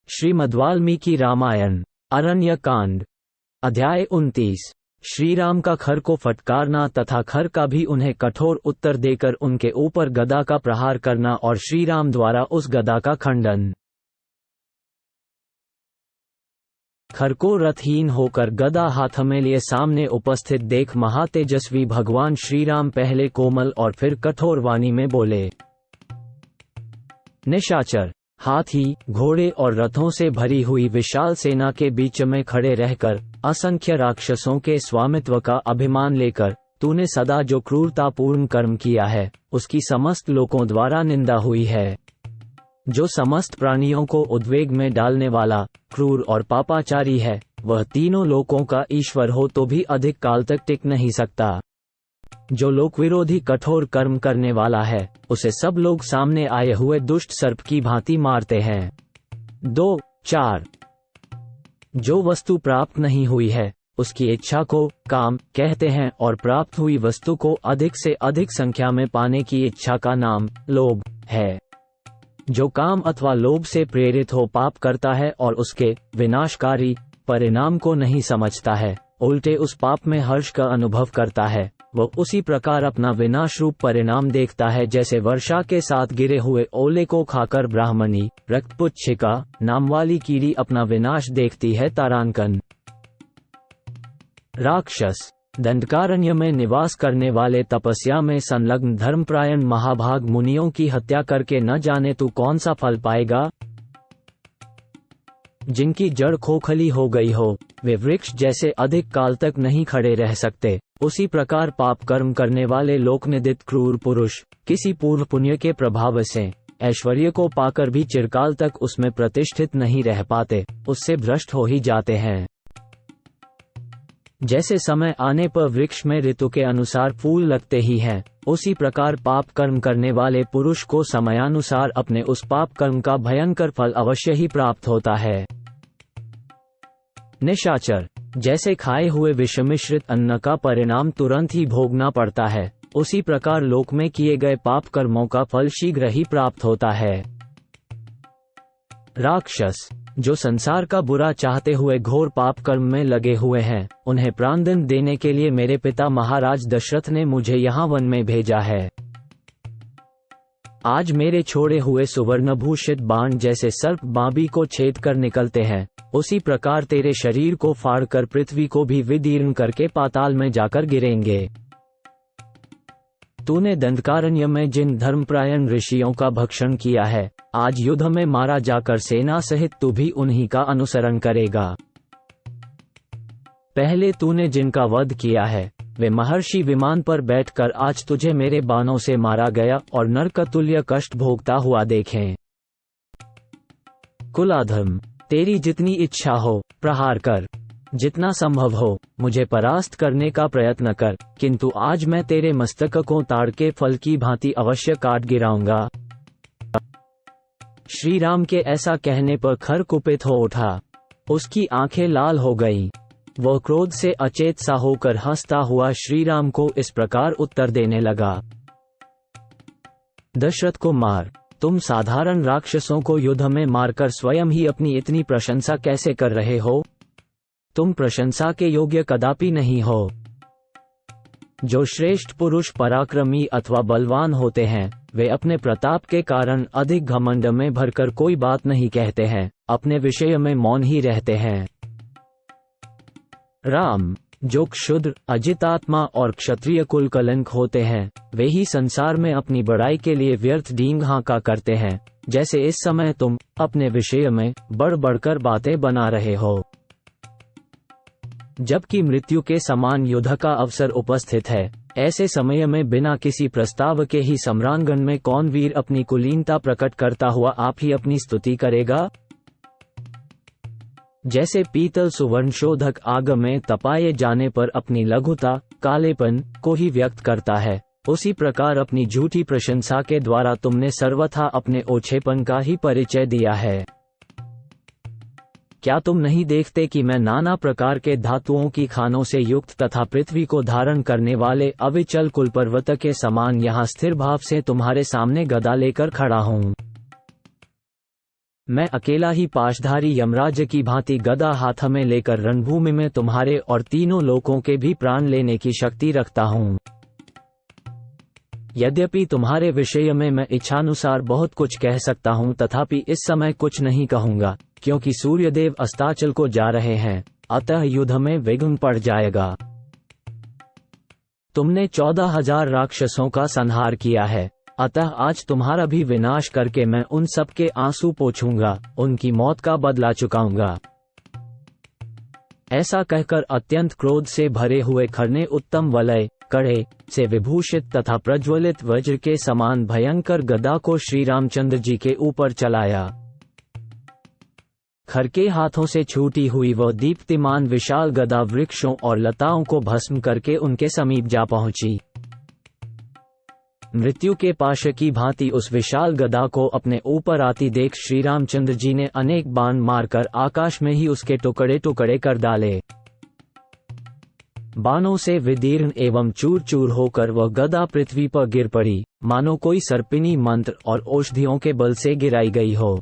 श्रीमद्वाल्मीकि रामायण अरण्य कांड अध्याय 29। श्रीराम का खर को फटकारना तथा खर का भी उन्हें कठोर उत्तर देकर उनके ऊपर गदा का प्रहार करना और श्रीराम द्वारा उस गदा का खंडन। खर को रथहीन होकर गदा हाथ में लिए सामने उपस्थित देख महातेजस्वी भगवान श्रीराम पहले कोमल और फिर कठोर वाणी में बोले। निशाचर, हाथी, घोड़े और रथों से भरी हुई विशाल सेना के बीच में खड़े रहकर असंख्य राक्षसों के स्वामित्व का अभिमान लेकर तूने सदा जो क्रूरतापूर्ण कर्म किया है उसकी समस्त लोकों द्वारा निंदा हुई है। जो समस्त प्राणियों को उद्वेग में डालने वाला, क्रूर और पापाचारी है, वह तीनों लोकों का ईश्वर हो तो भी अधिक काल तक टिक नहीं सकता। जो लोक विरोधी कठोर कर्म करने वाला है उसे सब लोग सामने आए हुए दुष्ट सर्प की भांति मारते हैं। 2-4 जो वस्तु प्राप्त नहीं हुई है उसकी इच्छा को काम कहते हैं और प्राप्त हुई वस्तु को अधिक से अधिक संख्या में पाने की इच्छा का नाम लोभ है। जो काम अथवा लोभ से प्रेरित हो पाप करता है और उसके विनाशकारी परिणाम को नहीं समझता है, उल्टे उस पाप में हर्ष का अनुभव करता है, वह उसी प्रकार अपना विनाश रूप परिणाम देखता है जैसे वर्षा के साथ गिरे हुए ओले को खाकर ब्राह्मणी रक्तपुच्छिका नाम वाली कीड़ी अपना विनाश देखती है। तारांकन। राक्षस, दंडकारण्य में निवास करने वाले तपस्या में संलग्न धर्मप्रायण महाभाग मुनियों की हत्या करके न जाने तू कौन सा फल पाएगा। जिनकी जड़ खोखली हो गई हो वे वृक्ष जैसे अधिक काल तक नहीं खड़े रह सकते, उसी प्रकार पाप कर्म करने वाले लोकनिदित क्रूर पुरुष किसी पूर्व पुण्य के प्रभाव से ऐश्वर्य को पाकर भी चिरकाल तक उसमें प्रतिष्ठित नहीं रह पाते, उससे भ्रष्ट हो ही जाते हैं। जैसे समय आने पर वृक्ष में ऋतु के अनुसार फूल लगते ही हैं, उसी प्रकार पाप कर्म करने वाले पुरुष को समयानुसार अपने उस पाप कर्म का भयंकर फल अवश्य ही प्राप्त होता है। निशाचर, जैसे खाए हुए विषमिश्रित अन्न का परिणाम तुरंत ही भोगना पड़ता है, उसी प्रकार लोक में किए गए पाप कर्मों का फल शीघ्र ही प्राप्त होता है। राक्षस, जो संसार का बुरा चाहते हुए घोर पाप कर्म में लगे हुए हैं, उन्हें प्राणदंड देने के लिए मेरे पिता महाराज दशरथ ने मुझे यहाँ वन में भेजा है। आज मेरे छोड़े हुए सुवर्णभूषित बाण जैसे सर्प बाबी को छेद कर निकलते हैं, उसी प्रकार तेरे शरीर को फाड़कर पृथ्वी को भी विदीर्ण करके पाताल में जाकर गिरेंगे। तूने दंडकारण्य में जिन धर्मप्रायण ऋषियों का भक्षण किया है, आज युद्ध में मारा जाकर सेना सहित तू भी उन्हीं का अनुसरण करेगा। पहले तूने जिनका वध किया है वे महर्षि विमान पर बैठकर आज तुझे मेरे बाणों से मारा गया और नरकतुल्य कष्ट भोगता हुआ देखें। कुलाधम, तेरी जितनी इच्छा हो प्रहार कर, जितना संभव हो मुझे परास्त करने का प्रयत्न कर, किंतु आज मैं तेरे मस्तक को ताड़ के फल की भांति अवश्य काट गिराऊंगा। श्री राम के ऐसा कहने पर खर कुपित हो उठा, उसकी आंखें लाल हो गईं। वह क्रोध से अचेत सा होकर हंसता हुआ श्रीराम को इस प्रकार उत्तर देने लगा। दशरथ कुमार, तुम साधारण राक्षसों को युद्ध में मारकर स्वयं ही अपनी इतनी प्रशंसा कैसे कर रहे हो? तुम प्रशंसा के योग्य कदापि नहीं हो। जो श्रेष्ठ पुरुष पराक्रमी अथवा बलवान होते हैं वे अपने प्रताप के कारण अधिक घमंड में भरकर कोई बात नहीं कहते हैं, अपने विषय में मौन ही रहते हैं। राम, जो क्षुद्र अजितात्मा और क्षत्रिय कुल कलंक होते हैं वे ही संसार में अपनी बड़ाई के लिए व्यर्थ डींग हाँका करते हैं, जैसे इस समय तुम अपने विषय में बढ़ बढ़कर बातें बना रहे हो। जबकि मृत्यु के समान युद्ध का अवसर उपस्थित है, ऐसे समय में बिना किसी प्रस्ताव के ही सम्रांगण में कौन वीर अपनी कुलीनता प्रकट करता हुआ आप ही अपनी स्तुति करेगा? जैसे पीतल सुवर्णशोधक आग में तपाए जाने पर अपनी लघुता कालेपन को ही व्यक्त करता है, उसी प्रकार अपनी झूठी प्रशंसा के द्वारा तुमने सर्वथा अपने ओछेपन का ही परिचय दिया है। क्या तुम नहीं देखते कि मैं नाना प्रकार के धातुओं की खानों से युक्त तथा पृथ्वी को धारण करने वाले अविचल कुलपर्वत के समान यहाँ स्थिर भाव से तुम्हारे सामने गदा लेकर खड़ा हूँ? मैं अकेला ही पाशधारी यमराज की भांति गदा हाथ में लेकर रणभूमि में तुम्हारे और तीनों लोकों के भी प्राण लेने की शक्ति रखता हूँ। यद्यपि तुम्हारे विषय में मैं इच्छानुसार बहुत कुछ कह सकता हूँ, तथापि इस समय कुछ नहीं कहूँगा, क्योंकि सूर्यदेव अस्ताचल को जा रहे हैं, अतः युद्ध में विघ्न पड़ जाएगा। तुमने 14,000 राक्षसों का संहार किया है, अतः आज तुम्हारा भी विनाश करके मैं उन सब के आंसू पोंछूंगा, उनकी मौत का बदला चुकाऊंगा। ऐसा कहकर अत्यंत क्रोध से भरे हुए खर ने उत्तम वलय कड़े से विभूषित तथा प्रज्वलित वज्र के समान भयंकर गदा को श्री रामचंद्र जी के ऊपर चलाया। खर के हाथों से छूटी हुई वह दीप्तिमान विशाल गदा वृक्षों और लताओं को भस्म करके उनके समीप जा पहुंची। मृत्यु के पाश की भांति उस विशाल गदा को अपने ऊपर आती देख श्री रामचंद्र जी ने अनेक बाण मारकर आकाश में ही उसके टुकड़े टुकड़े कर डाले। बाणों से विदीर्ण एवं चूर चूर होकर वह गदा पृथ्वी पर गिर पड़ी, मानो कोई सर्पिनी मंत्र और औषधियों के बल से गिराई गई हो।